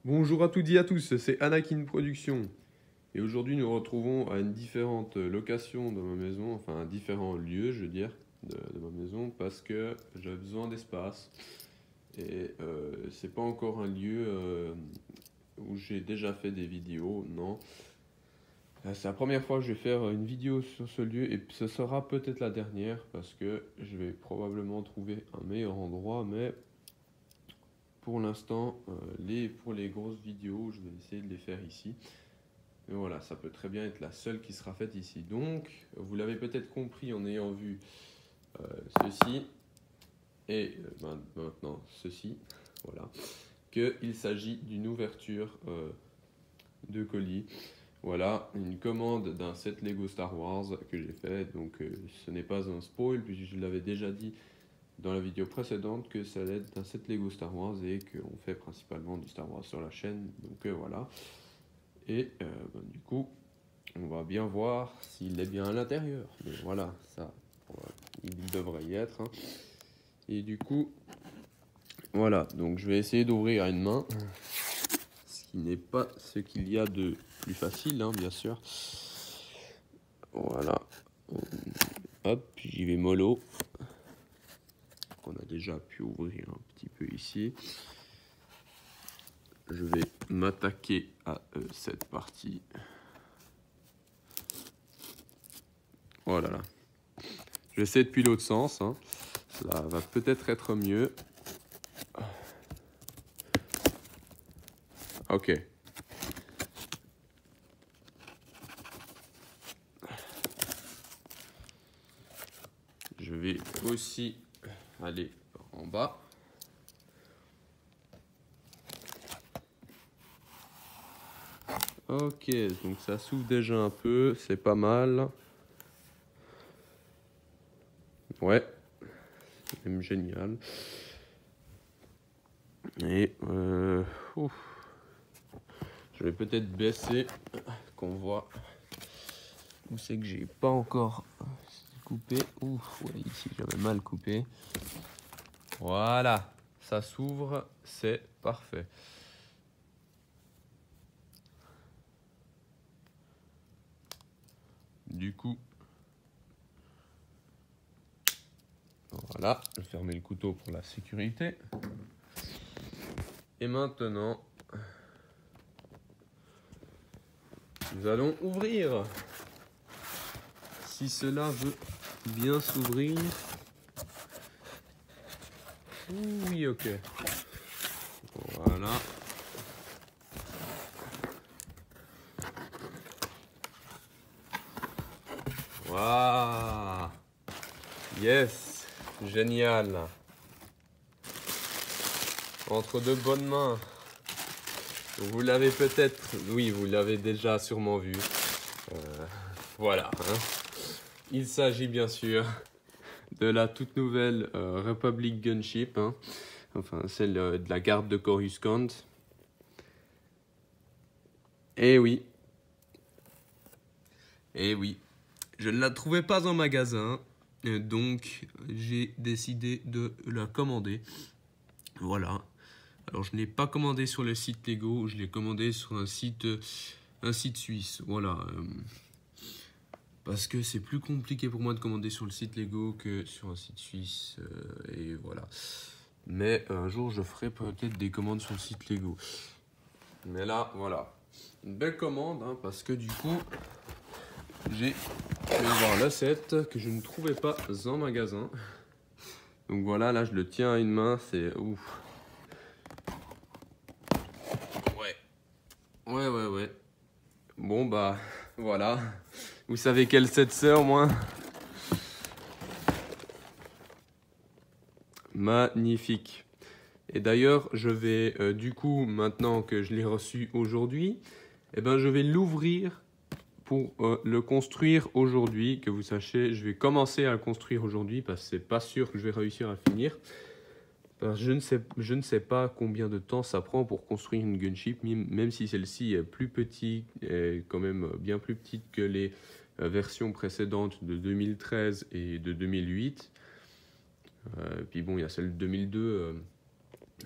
Bonjour à toutes et à tous, c'est Anakin Productions. Et aujourd'hui, nous retrouvons à une différente location de ma maison, enfin un différent lieu, je veux dire, de ma maison, parce que j'ai besoin d'espace. Et c'est pas encore un lieu où j'ai déjà fait des vidéos, non. C'est la première fois que je vais faire une vidéo sur ce lieu et ce sera peut-être la dernière parce que je vais probablement trouver un meilleur endroit, mais pour l'instant, pour les grosses vidéos, je vais essayer de les faire ici. Et voilà, ça peut très bien être la seule qui sera faite ici. Donc, vous l'avez peut-être compris en ayant vu ceci et maintenant ceci, voilà, qu'il s'agit d'une ouverture de colis. Voilà, une commande d'un set Lego Star Wars que j'ai fait. Donc, ce n'est pas un spoil, puisque je l'avais déjà dit dans la vidéo précédente que ça allait être un set Lego Star Wars et qu'on fait principalement du Star Wars sur la chaîne. Donc, voilà. Et du coup, on va bien voir s'il est bien à l'intérieur. Mais voilà, ça, il devrait y être, hein. Et du coup, voilà. Donc je vais essayer d'ouvrir à une main. Ce qui n'est pas ce qu'il y a de plus facile, hein, bien sûr. Voilà. Hop, j'y vais mollo. On a déjà pu ouvrir un petit peu ici. Je vais m'attaquer à cette partie. Voilà. Là. Je vais essayer depuis l'autre sens, hein. Ça va peut-être être mieux. Ok. Je vais aussi aller en bas. Ok, donc ça s'ouvre déjà un peu, c'est pas mal. Ouais, c'est même génial. Et je vais peut-être baisser, qu'on voit où c'est que j'ai pas encore coupé. Ouf, ouais, ici j'avais mal coupé. Voilà, ça s'ouvre, c'est parfait. Du coup, voilà, je vais fermer le couteau pour la sécurité. Et maintenant, nous allons ouvrir. Si cela veut bien s'ouvrir. Oui, ok. Voilà. Waouh. Yes. Génial. Entre de bonnes mains. Vous l'avez peut-être... Oui, vous l'avez déjà sûrement vu. Voilà. Hein. Il s'agit bien sûr de la toute nouvelle Republic Gunship. Hein. Enfin, celle de la garde de Coruscant. Eh oui. Eh oui. Je ne la trouvais pas en magasin. Donc, j'ai décidé de la commander. Voilà. Alors, je ne l'ai pas commandé sur le site Lego. Je l'ai commandé sur un site suisse. Voilà. Parce que c'est plus compliqué pour moi de commander sur le site Lego que sur un site suisse. Et voilà. Mais un jour, je ferai peut-être des commandes sur le site Lego. Mais là, voilà. Une belle commande, hein, parce que du coup, j'ai fait voir le set que je ne trouvais pas en magasin. Donc voilà, là, je le tiens à une main, c'est ouf. Ouais. Bon, bah, voilà. Vous savez quel set c'est au moins? Magnifique. Et d'ailleurs, je vais, du coup, maintenant que je l'ai reçu aujourd'hui, eh ben, je vais l'ouvrir pour le construire aujourd'hui. Que vous sachiez, je vais commencer à le construire aujourd'hui parce que c'est pas sûr que je vais réussir à le finir. Parce que je ne sais pas combien de temps ça prend pour construire une gunship, même si celle-ci est plus petite, est quand même bien plus petite que les versions précédentes de 2013 et de 2008. Puis bon, il y a celle de 2002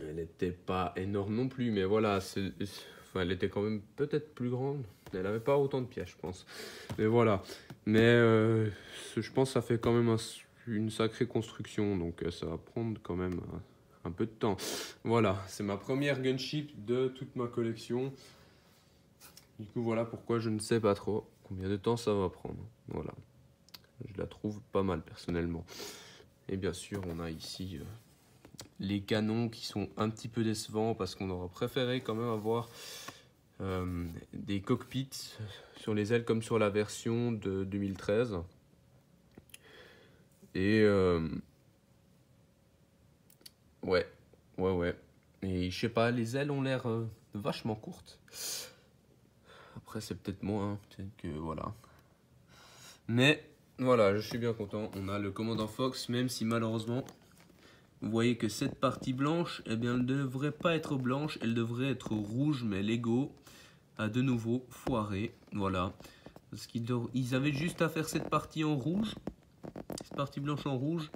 Elle n'était pas énorme non plus, mais voilà, enfin, elle était quand même peut-être plus grande. Elle n'avait pas autant de pièces, je pense. Mais voilà. Mais je pense que ça fait quand même une sacrée construction, donc ça va prendre quand même un peu de temps. Voilà, c'est ma première gunship de toute ma collection. Du coup, voilà pourquoi je ne sais pas trop combien de temps ça va prendre. Voilà. Je la trouve pas mal personnellement. Et bien sûr, on a ici les canons qui sont un petit peu décevants parce qu'on aurait préféré quand même avoir des cockpits sur les ailes comme sur la version de 2013. Et ouais. Et je sais pas, les ailes ont l'air vachement courtes. Après, c'est peut-être moins, hein, peut-être que voilà. Mais voilà, je suis bien content. On a le commandant Fox, même si malheureusement, vous voyez que cette partie blanche, eh bien, elle ne devrait pas être blanche, elle devrait être rouge, mais Lego a de nouveau foiré. Voilà. Parce qu'ils avaient juste à faire cette partie en rouge, cette partie blanche en rouge,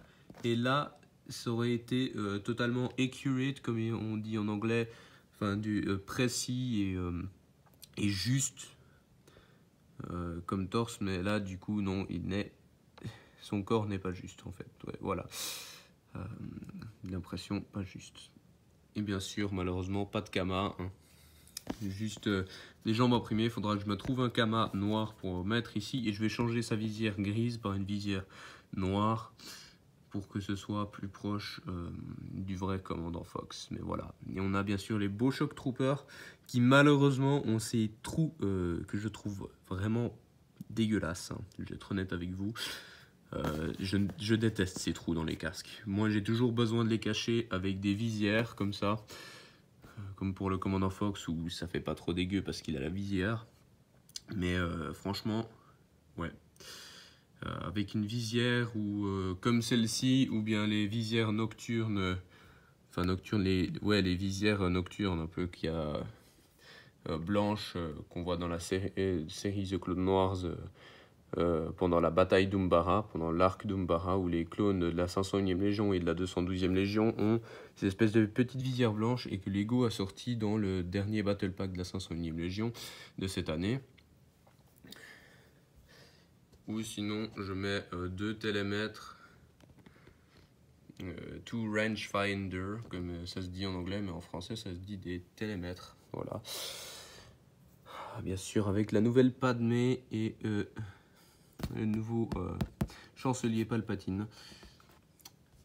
et là, ça aurait été totalement accurate, comme on dit en anglais, enfin, précis et juste comme torse, mais là, du coup, non, son corps n'est pas juste, en fait. Ouais, voilà. L'impression pas juste. Et bien sûr, malheureusement, pas de Kama. Hein. Juste les jambes imprimées. Il faudra que je me trouve un Kama noir pour mettre ici. Et je vais changer sa visière grise par une visière noire pour que ce soit plus proche du vrai commandant Fox. Mais voilà. Et on a bien sûr les beaux Shock Troopers qui malheureusement ont ces trous que je trouve vraiment dégueulasses. Hein. Je vais être honnête avec vous. Je déteste ces trous dans les casques. Moi, j'ai toujours besoin de les cacher avec des visières comme ça. Comme pour le commandant Fox où ça fait pas trop dégueu parce qu'il a la visière. Mais franchement, ouais. Avec une visière ou comme celle-ci ou bien les visières nocturnes. Enfin, nocturnes, les visières nocturnes un peu qu'il y a blanches qu'on voit dans la série The Clone Wars. Pendant la bataille d'Umbara, pendant l'arc d'Umbara, où les clones de la 501e Légion et de la 212e Légion ont ces espèces de petites visières blanches et que Lego a sorti dans le dernier Battle Pack de la 501e Légion de cette année. Ou sinon, je mets deux télémètres, two rangefinder, comme ça se dit en anglais, mais en français ça se dit des télémètres. Voilà. Bien sûr, avec la nouvelle Padmé et le nouveau chancelier Palpatine.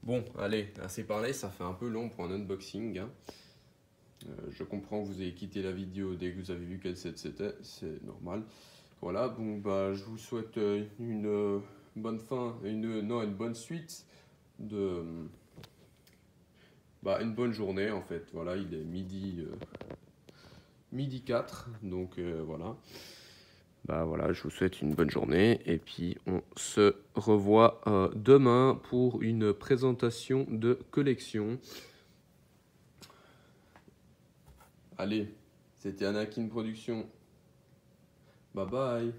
Bon, allez, assez parlé, ça fait un peu long pour un unboxing. Hein. Je comprends que vous ayez quitté la vidéo dès que vous avez vu quel set c'était, c'est normal. Voilà, bon, bah, je vous souhaite une bonne fin, une bonne suite de... une bonne journée en fait. Voilà, il est midi 4, donc voilà. Voilà, je vous souhaite une bonne journée et puis on se revoit demain pour une présentation de collection. Allez, c'était Anakin Production. Bye bye.